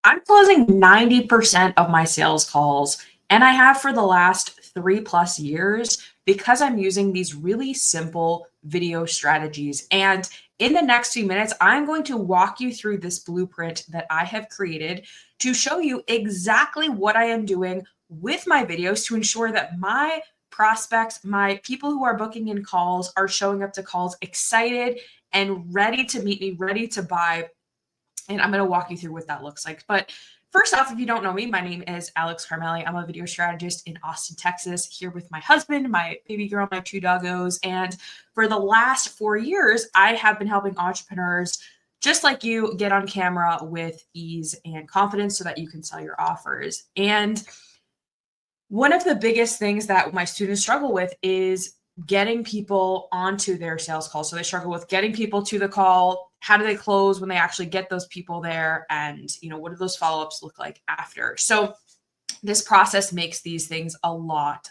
I'm closing 90% of my sales calls, and I have for the last 3+ years because I'm using these really simple video strategies. And in the next few minutes, I'm going to walk you through this blueprint that I have created to show you exactly what I am doing with my videos to ensure that my prospects, my people who are booking in calls, are showing up to calls excited and ready to meet me, ready to buy, and I'm going to walk you through what that looks like. But first off, if you don't know me, my name is Alex Carmelli. I'm a video strategist in Austin, Texas, here with my husband, my baby girl, my two doggos. And for the last 4 years, I have been helping entrepreneurs just like you get on camera with ease and confidence so that you can sell your offers. And one of the biggest things that my students struggle with is getting people onto their sales call. So they struggle with getting people to the call. How do they close when they actually get those people there? And, what do those follow-ups look like after? So this process makes these things a lot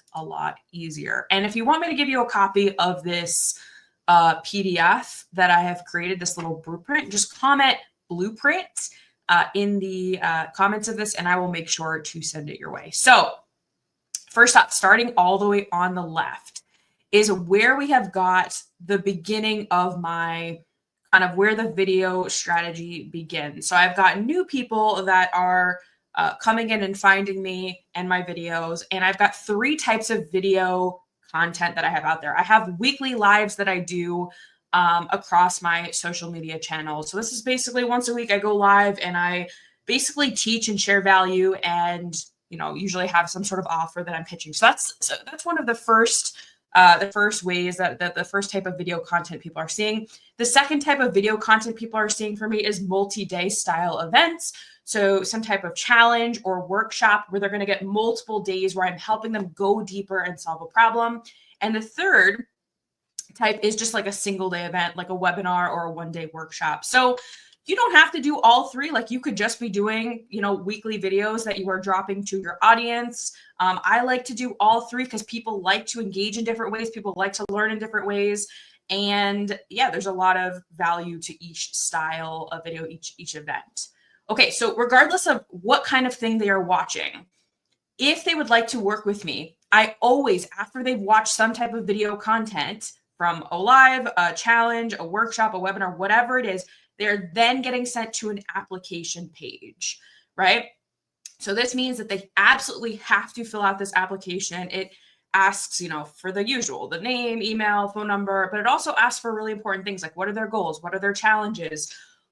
easier. And if you want me to give you a copy of this PDF that I have created, this little blueprint, just comment blueprint in the comments of this, and I will make sure to send it your way. So first up, starting all the way on the left is where we have got the beginning of my kind of where the video strategy begins. So I've got new people that are coming in and finding me and my videos. And I've got 3 types of video content that I have out there. I have weekly lives that I do across my social media channels. So this is basically once a week I go live and I basically teach and share value and usually have some sort of offer that I'm pitching. So that's one of the first ways that the first type of video content people are seeing. The second type of video content people are seeing for me is multi-day style events. So some type of challenge or workshop where they're going to get multiple days where I'm helping them go deeper and solve a problem. And the third type is just like a single day event, like a webinar or a one-day workshop. So you don't have to do all 3. Like you could just be doing, weekly videos that you are dropping to your audience. I like to do all 3 because people like to engage in different ways. People like to learn in different ways. And yeah, there's a lot of value to each style of video, each event. Okay, so regardless of what kind of thing they are watching, if they would like to work with me, I always, after they've watched some type of video content from a live, a challenge, a workshop, a webinar, whatever it is, they're then getting sent to an application page, right? So this means that they absolutely have to fill out this application. It asks, for the usual, the name, email, phone number, but it also asks for really important things like what are their goals? What are their challenges?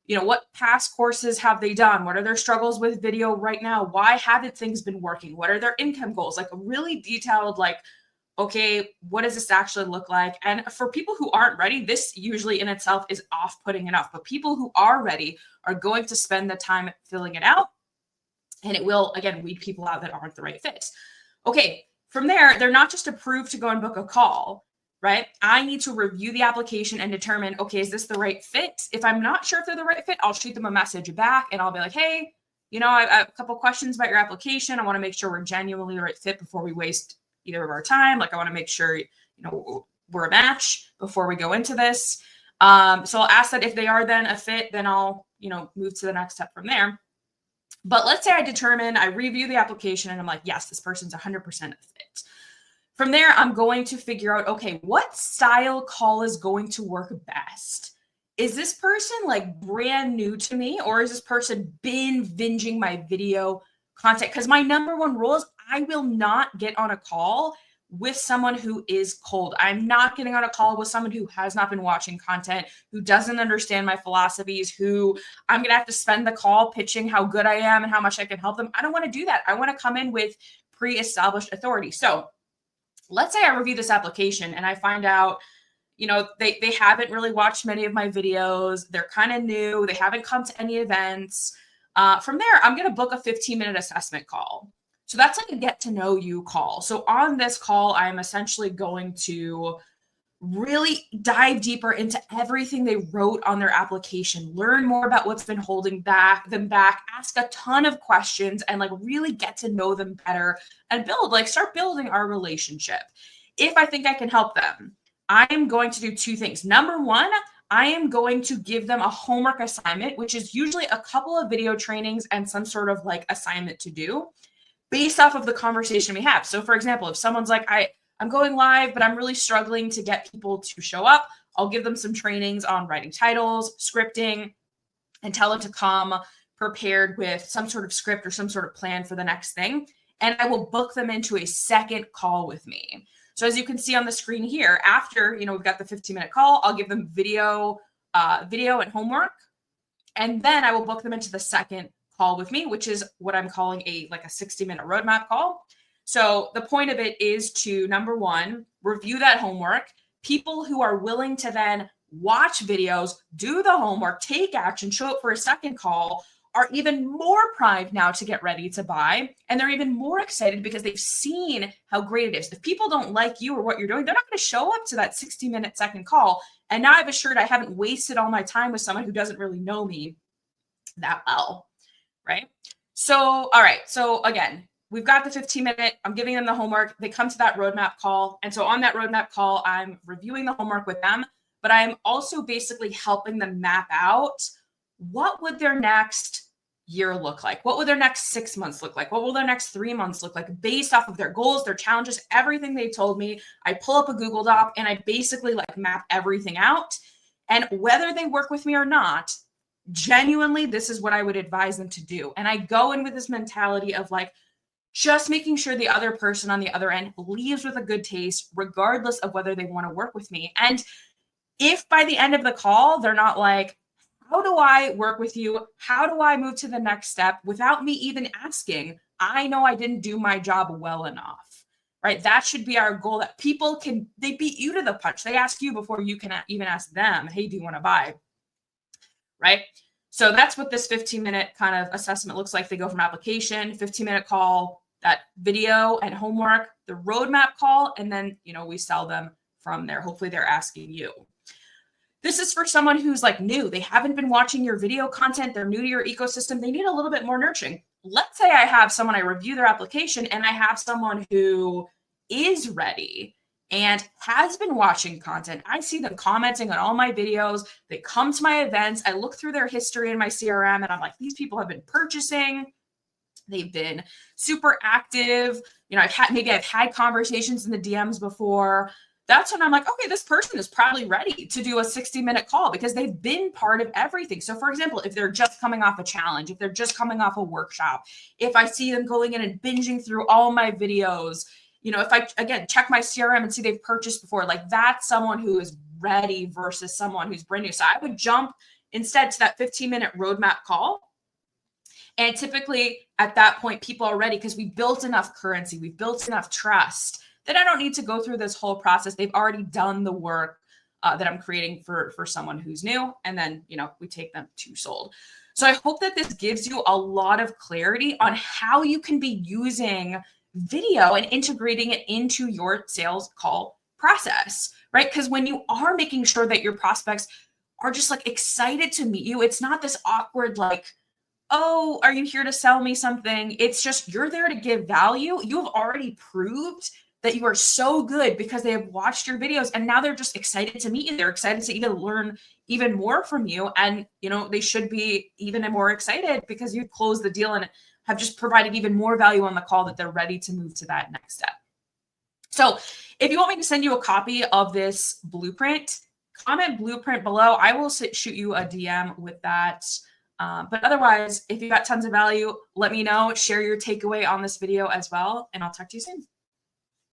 What past courses have they done? What are their struggles with video right now? Why haven't things been working? What are their income goals? Like a really detailed, okay, what does this actually look like? And for people who aren't ready, this usually in itself is off-putting enough. But people who are ready are going to spend the time filling it out. And it will, again, weed people out that aren't the right fit. Okay, from there, they're not just approved to go and book a call, right? I need to review the application and determine, okay, is this the right fit? If I'm not sure if they're the right fit, I'll shoot them a message back and I'll be like, hey, I have a couple questions about your application. I want to make sure we're genuinely the right fit before we waste either of our time. Like I want to make sure, we're a match before we go into this. So I'll ask that if they are then a fit, then I'll, move to the next step from there. But let's say I review the application and I'm like, yes, this person's 100% a fit. From there, I'm going to figure out, okay, what style call is going to work best? Is this person brand new to me, or is this person been binging my video content? Because my number one rule is I will not get on a call with someone who is cold. I'm not getting on a call with someone who has not been watching content, who doesn't understand my philosophies, who I'm going to have to spend the call pitching how good I am and how much I can help them. I don't want to do that. I want to come in with pre-established authority. So let's say I review this application and I find out, they haven't really watched many of my videos. They're kind of new. They haven't come to any events. From there, I'm going to book a 15-minute assessment call. So that's like a get to know you call. So on this call, I'm essentially going to really dive deeper into everything they wrote on their application, learn more about what's been holding them back, ask a ton of questions, and really get to know them better and start building our relationship. If I think I can help them, I'm going to do 2 things. Number one, I am going to give them a homework assignment, which is usually a couple of video trainings and some sort of like assignment to do based off of the conversation we have. So for example, if someone's like, I'm going live, but I'm really struggling to get people to show up, I'll give them some trainings on writing titles, scripting, and tell them to come prepared with some sort of script or some sort of plan for the next thing. And I will book them into a second call with me. So as you can see on the screen here, after, we've got the 15-minute call, I'll give them video and homework. And then I will book them into the second call with me, which is what I'm calling a 60-minute roadmap call. So the point of it is to, number one, review that homework. People who are willing to then watch videos, do the homework, take action, show up for a second call are even more primed now to get ready to buy. And they're even more excited because they've seen how great it is. If people don't like you or what you're doing, they're not going to show up to that 60-minute second call. And now I've assured I haven't wasted all my time with someone who doesn't really know me that well, right? So, all right. So again, we've got the 15-minute, I'm giving them the homework. They come to that roadmap call. And so on that roadmap call, I'm reviewing the homework with them, but I'm also basically helping them map out what would their next year look like? What would their next 6 months look like? What will their next 3 months look like based off of their goals, their challenges, everything they told me? I pull up a Google Doc and I basically map everything out. And whether they work with me or not, genuinely, this is what I would advise them to do. And I go in with this mentality of just making sure the other person on the other end leaves with a good taste, regardless of whether they want to work with me. And if by the end of the call, they're not like, how do I work with you? How do I move to the next step without me even asking? I know I didn't do my job well enough, right? That should be our goal, that people they beat you to the punch. They ask you before you can even ask them, hey, do you want to buy? Right? So that's what this 15-minute kind of assessment looks like. They go from application, 15-minute call, that video and homework, the roadmap call, and then, we sell them from there. Hopefully they're asking you. This is for someone who's new. They haven't been watching your video content. They're new to your ecosystem. They need a little bit more nurturing. Let's say I have someone, I review their application, and I have someone who is ready and has been watching content. I see them commenting on all my videos. They come to my events. I look through their history in my CRM, and I'm like, these people have been purchasing. They've been super active. I've had conversations in the DMs before. That's when I'm like, okay, this person is probably ready to do a 60-minute call because they've been part of everything. So for example, if they're just coming off a challenge, if they're just coming off a workshop, if I see them going in and binging through all my videos, if I, again, check my CRM and see they've purchased before, that's someone who is ready versus someone who's brand new. So I would jump instead to that 15-minute roadmap call. And typically at that point, people are ready because we built enough currency. We've built enough trust that I don't need to go through this whole process. They've already done the work that I'm creating for someone who's new. And then, we take them to sold. So I hope that this gives you a lot of clarity on how you can be using video and integrating it into your sales call process, right? Because when you are making sure that your prospects are just excited to meet you, it's not this awkward, oh, are you here to sell me something? It's just, you're there to give value. You have already proved that you are so good because they have watched your videos and now they're just excited to meet you. They're excited to even learn even more from you. And, they should be even more excited because you've closed the deal and have just provided even more value on the call that they're ready to move to that next step. So if you want me to send you a copy of this blueprint, comment blueprint below. I will shoot you a DM with that. But otherwise, if you got tons of value, let me know, share your takeaway on this video as well, and I'll talk to you soon.